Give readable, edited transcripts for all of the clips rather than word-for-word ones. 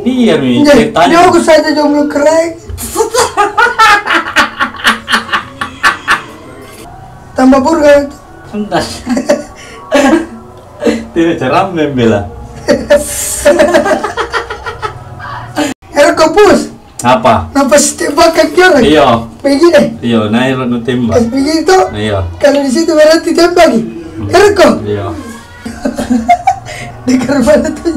Iya nih, ceritanya. Dia aku saja jomblo keren. Tambah burger. Sebentar. Tidak ceram membela. Kapus. Apa? Nampak tembak kaki orang. Iya. Begini. Iya, naik lo tembak. Pas begitu. Iya. Kalau di situ berarti tembak. Kok? Iya. Dengar mana tuh?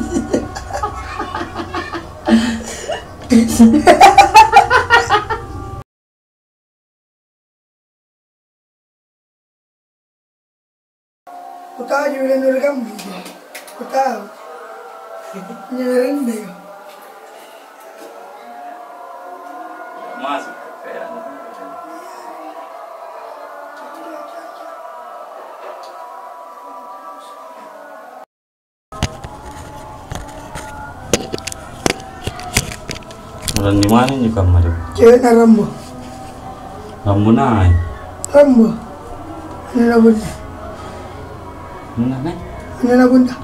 Aku tahu juga nur kamu. Aku tahu. Nyeren deh. Masuk kayak bulan di mana nih kamu? Cewek na Rambo. Rambo naik. Rambo. Ano na bunda? Mana naik? Ano na bunda?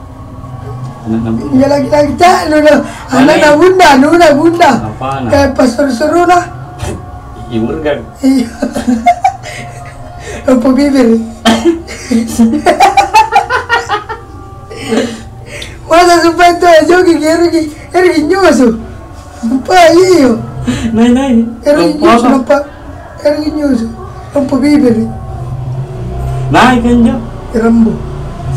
Anak nabi. Hindi lagi-lagi ta. Ano na? Ano na bunda? Ano na bunda? Apa na? Kaya pasur-suru na. Ibu kan? Iya. Apa bibir? Masa sumpah itu aja Ergi nyusu. Sumpah iyo. Naik. Ergi nyusu nampak. Ergi nyusu. Apa bibir? Naik kan jo? Rambo.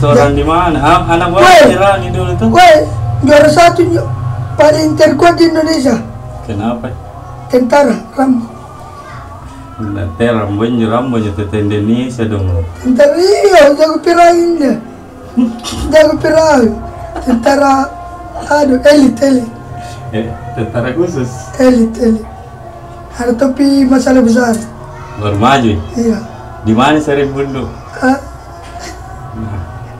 Seorang di mana? Anak Woi. baru Irani dulu tuh. Woi, juara satu paling terkuat di Indonesia. Kenapa? Tentara Rambo. Nanti Rambo nyata Indonesia dong. Tentara iya, jago pirahin dia. Jago pirahin. Tentara, aduh, elit. Tentara khusus. Elit. Ada topi masalah besar. Baru maju. Iya. Di mana sering bunduk? Hah?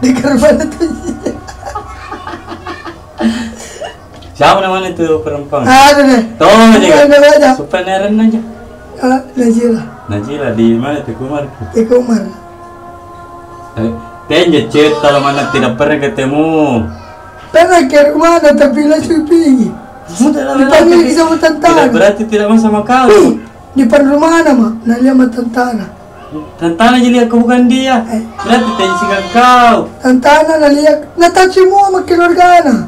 Dengar mana tuh? Siapa namanya itu perempuan? Ada deh. Tuh aja. Ada. Superneren aja. Najila. Di mana tuh Kumar? Di Kumar. Tanya chat kalau mana tidak pernah ketemu. Pernah ke rumah tapi langsung pergi. Dipanggil sama tentara. Tidak berarti tidak mau sama kau. Di depan rumah mana mah? Nalia sama tentara. Tantana jadi aku bukan dia. Berarti tensikan kau. Tantana Nalia, natak semua sama keluarga ana.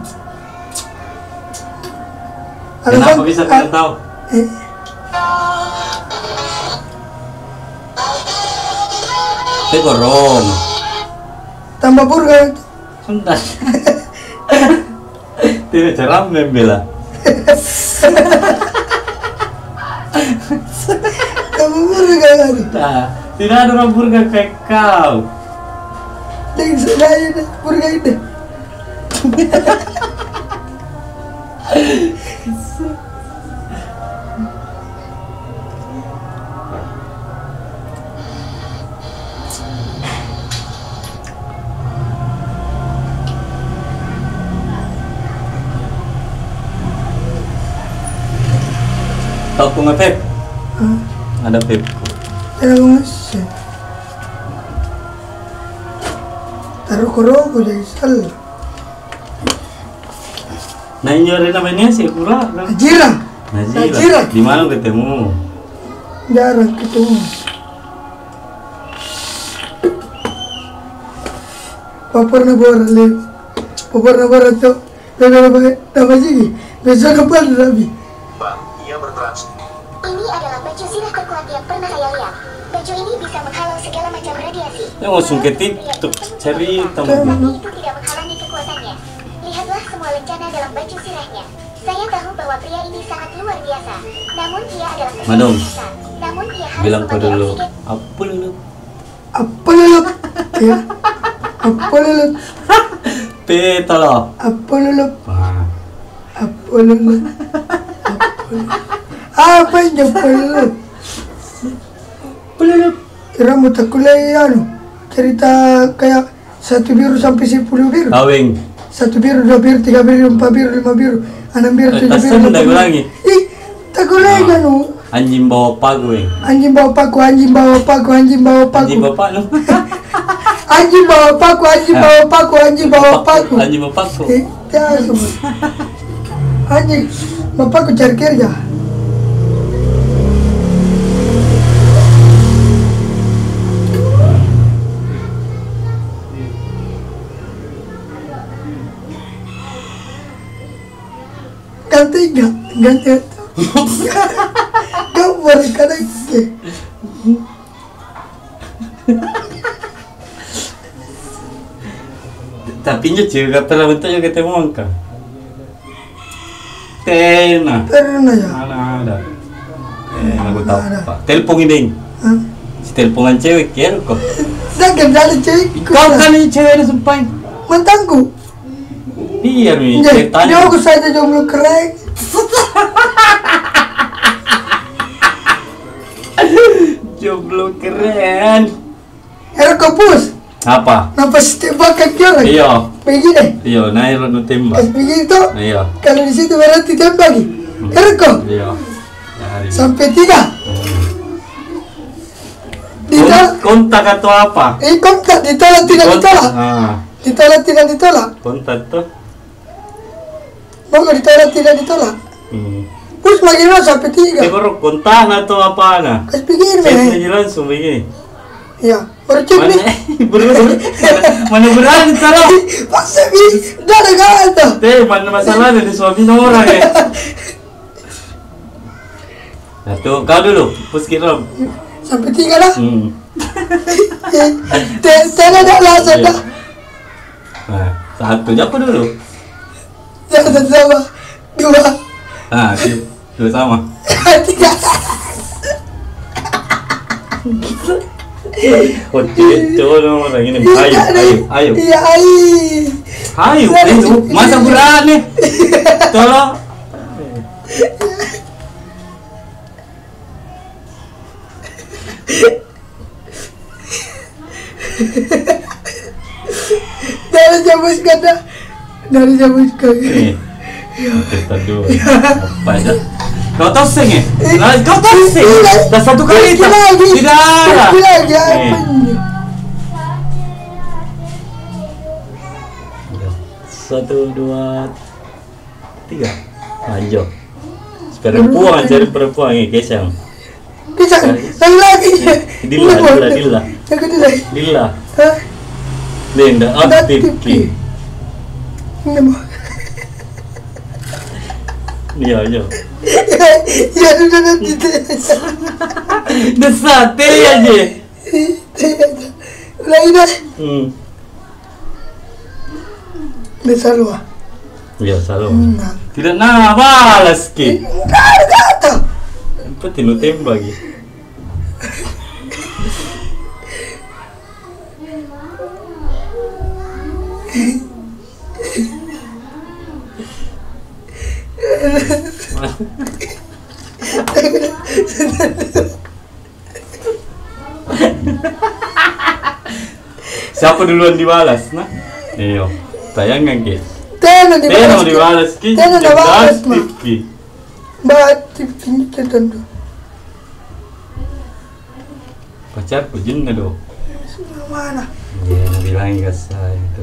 Kenapa bisa kau tahu? Tegorong. Tambah burger. Sebentar. Tidak ceram membela. Tambah burger kan? Tidak ada orang burger kayak kau. Jangan sedaya deh, burger ini. Tahu ku nge-vape? Ada vape. Ya mas. Taruh koroko jadi sel. Nah ini ada namanya si Kura. Najira. Di mana ketemu? Jarang ketemu. Paparna bora tuh. Nama sih. Besok kapan Rabi? Ia bertransaksi. Ini adalah baju zirah terkuat yang pernah saya lihat. Baju ini bisa menghalau segala macam radiasi. Ya langsung ke TikTok cari teman. Tapi itu tidak menghalangi kekuatannya. Lihatlah semua lencana dalam baju zirahnya. Saya tahu bahwa pria ini sangat luar biasa. Namun dia adalah Madam, besar. Namun dia harus bilang kau memakai dulu. oksigen. Apa lu? Apa lelut? Ya. Apa lelut? Peta lah. Apa lelut? Ah. Apa lelut? Apa yang lelut? Lelut. Kira mau tak kulai cerita kayak 1 biru sampai 10 biru. Kawing. 1 biru, 2 biru, 3 biru, 4 biru, 5 biru, 6 biru, 7 biru. Tasnya udah gue lagi. Ih, tak kulai kan Anjing bawa pagu yang. Anjing bawa paku, anjing bawa paku, anjing bawa paku. Anjing bapak lu. Anjing bawa paku, anjing bawa paku, anjing bawa paku. Anjing bawa paku. Jangan semua. Anjing, bapakku cari kerja. Ganti enggak? Ganti itu. Gambar kadang ke. Tapi nya juga pernah bentuk juga ketemu angka. Tena. Pernah ya? Mana ada. Aku tahu Pak. Telepon ini. Hah? Si teleponan cewek ya kok. Jangan dari cewek. Kau kan ini cewek ada sumpah. Mantanku. Iya nih, Jadi, ceritanya. dia aku saja jomblo keren. Jomblo keren. Era kapus. Apa? Nampak tembakan dia lagi. Iya. Begini. Iya, naik lo tembak. Pas begitu. Iya. Kalau di situ berarti tembak. Erko. Iya. Sampai 3. Ditolak. Kontak atau apa? Kontak ditolak tidak ditolak. Ah, Ditolak tidak ditolak. kontak tuh. Mau nggak ditolak tidak ditolak. Terus makin sampai 3. Baru kontak atau apa nah? Pas begini Chat men. aja langsung begini. Iya. Baru cek Mana? nih. Mana berani salah? Pas ini udah ada kata. Mana masalah dari suami orang ya? Nah tuh kau dulu, puskirom. Sampai 3 lah. Tidak ada alasan dah. Nah, satu apa dulu? Jangan sama. 2. Nah, dua sama. 3. Oh, cowok orang ini. Ayo. Iya, Ayo, itu masa berani? Tolong. Dari jambus kata. Dari jambus kata. Nih. Kita dulu. Apa aja? Kau toseng ya? Nah, kau toseng. Dah satu kali Tidak lagi. Tidak ada. Tidak lagi. Nih. Apa ini? 1, 2, 3. Lanjut. Perempuan cari perempuan ini kesang. Bisa. Lagi. Dilla. Yang kedua. Dilla. Hah? Linda aktif ki. Ini mau. Iya. Ya sudah nanti. Desate aja. Lagi dah. Besar lu. Iya, selalu. Tidak balas ki. Enggak ada kata. Apa tinu tembak ki? Siapa duluan dibalas? Nah, iyo, tayangan ki. Tena dibalas ki. Tena dibalas mah. Aktif ki. Batik ini tentu. Pacarku jin na do. Mana? Iya, bilangin ke saya itu.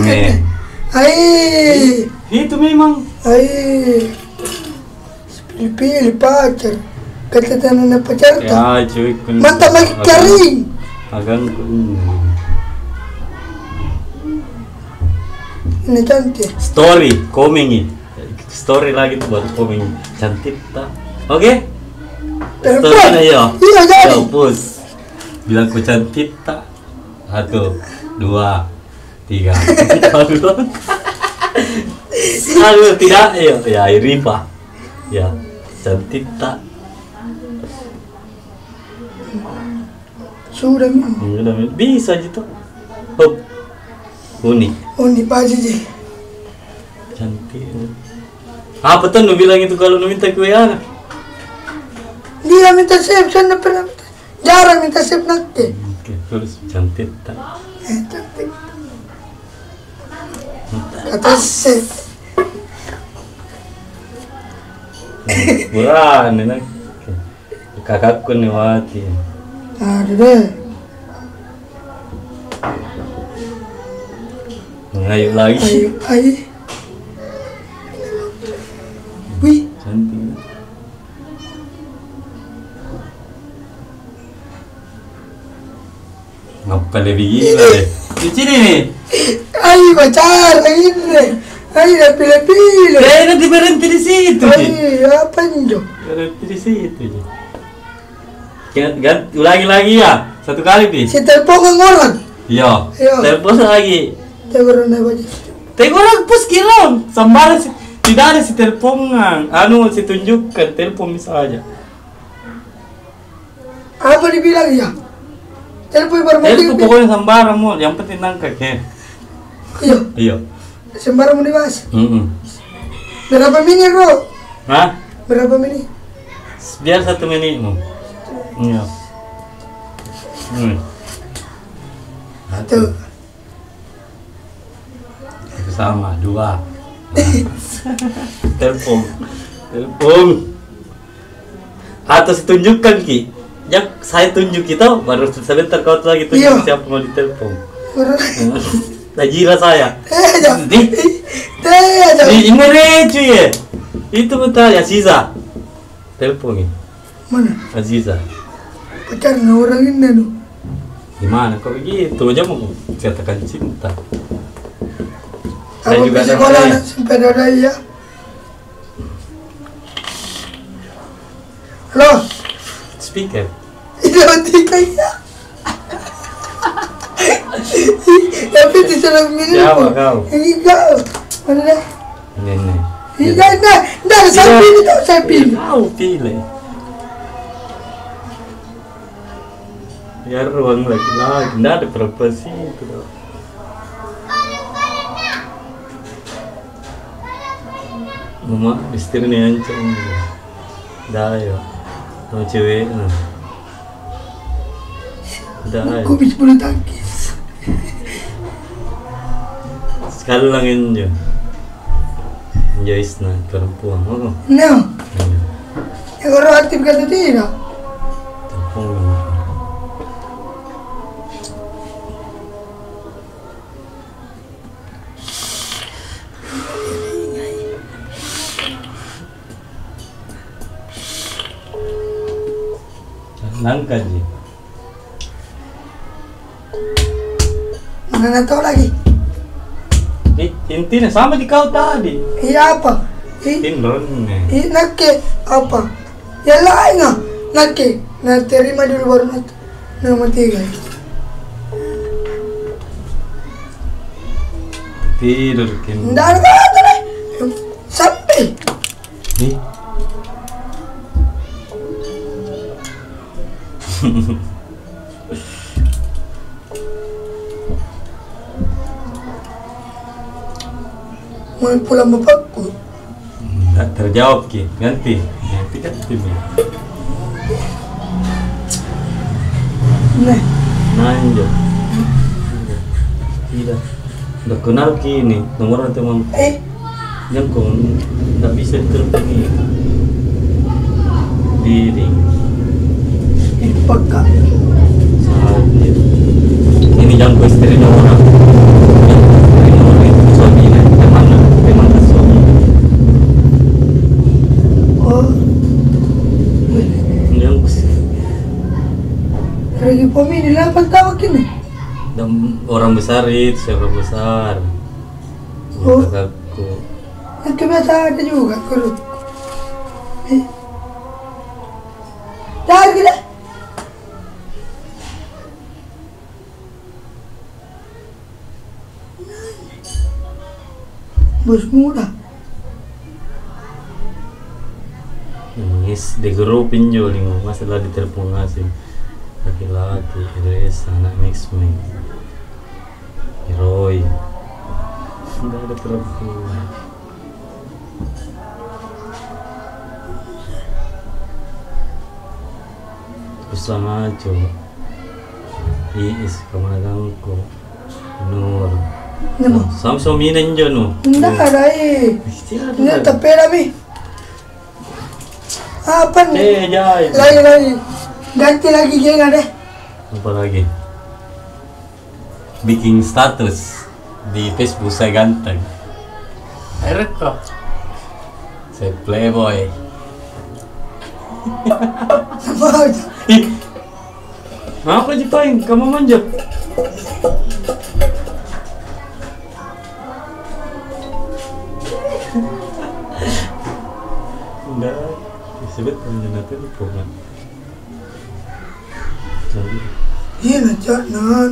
Nih. Hai. Itu memang. Hai. Pilih-pilih pacar. Kata tanah pacar tak. Ya, cuy. Mantap lagi kering. Agang Ini cantik. story coming. Story lagi tuh baru coming. Cantik tak? Oke? Telepon. Story na ya. Iya jadi. Ya, pus. Bilang ku cantik tak? 1, 2, 3. Aduh, tidak. Ya, Rifa. Ya, cantik tak? Sudah memang. Bisa gitu. Hop. Unik. Oh ini Pak Jiji. Cantik. Apa tuh nu bilang itu kalau nu minta kue anak? Dia minta save, saya pernah minta. Jarang minta save nanti. Oke, terus cantik tak? Cantik. Kata save. Kurang enak. Kakakku nih Wati. Ada deh. Mengayuh lagi. Ayo, ayo. Wih, Cantik. Ngapa lebih gila deh? Di sini nih. ayo pacar ini. Ayo dah pilih-pilih. Nanti berhenti di situ. Ayo, apa njo? Berhenti di situ. Ganti ulangi lagi ya. Satu kali nih. Si telepon orang. Iya. Iya. Telepon lagi. Telepon apa aja? Tengok orang pus kilong. Sambar tidak ada si teleponan. Anu si tunjukkan telepon misalnya. Apa dibilang ya? Telepon baru mau Telepon pokoknya sambaran mau. Yang penting nangkak ya. Iya, Iya. sembarang mau dibahas. Berapa menit bro? Hah? Berapa menit? Biar 1 menit mau. Iya. Tuh. Itu sama 2. Telepon. Atau tunjukkan Ki. Ya saya tunjuk kita baru sebentar kau lagi tunjuk Iya. siapa mau ditelepon. Baru. Najira saya. Teh aja. Ini recu ya. Itu betul ya Aziza. Telepon nih. Mana? Aziza. Pacar orang ini nu. Gimana kok begitu? Aja mau katakan cinta. Saya Aku juga ke sekolah ada. nak sampai ada ya. Halo. Speaker. Ini mati kaya. Tapi di sana begini. Siapa kau? Ini kau. Mana dah? Nenek. Ini dah saya pilih tak saya pilih. Kau pilih. Ya ruang lagi, nggak ada proporsi itu. Mama istrinya ancam. Dah ya, mau cewek nah. Dah ya. Aku bisa bulu tangkis. Sekali lang yun. Joyce na perempuan. Oh, No. Yang orang aktif kata tidak. Telepon. Nangka ji. Mana nak tahu lagi? Intinya sama di kau tadi. Iya apa? Tinron nih. Ini nake apa? Ya lain ah. Nake. Nah terima dulu baru nak. Nama 3. Tidur kin. Nggak ada kata deh. Sampai. Nih. Mau pulang bapakku. Nggak terjawab ki. Ganti. Ganti kan tim. Nah. Nanya. Tidak. Udah kenal ki ini. Nomor teman. Yang kau nggak bisa telepon ini. Diri. Ini peka. Saja. Ini jangkau istri orang. Istri orang itu suaminya. Teman suami. Oh. Jangkau. Lagi pemilik 8 tahun kini. Dan orang besar itu siapa besar. Oh. Kakakku. Itu biasa ada juga guru. Dah gila. Bos muda. Nangis di grup pinjol nih masalah di telepon asing laki-laki Idris anak mixmen Roy nggak ada perempuan terus sama aja Iis kamanagangko Nur Nama. sama suaminya njo no Nggak ada Nggak tapera mi. Apa nih? jai Lagi. Ganti lagi geng ada. apa lagi bikin status Di Facebook saya ganteng. Akhirnya kok saya playboy. Apa aja? Ih, apa Jepang? Kamu manja? Enggak, disebut penjana telepon. Iya nak nah,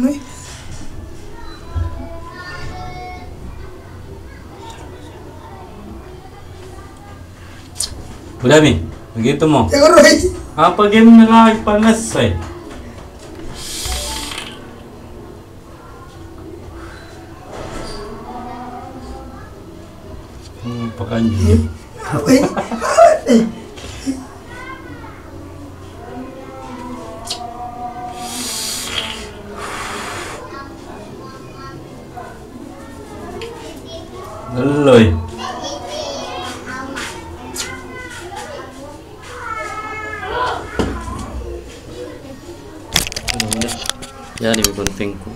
Udah Mi, begitu mau. Roy. Apa game lagi panas saya? Pakai anjing. Apa ini? Apa nih? Leloy. Udah. Jadi pentingku.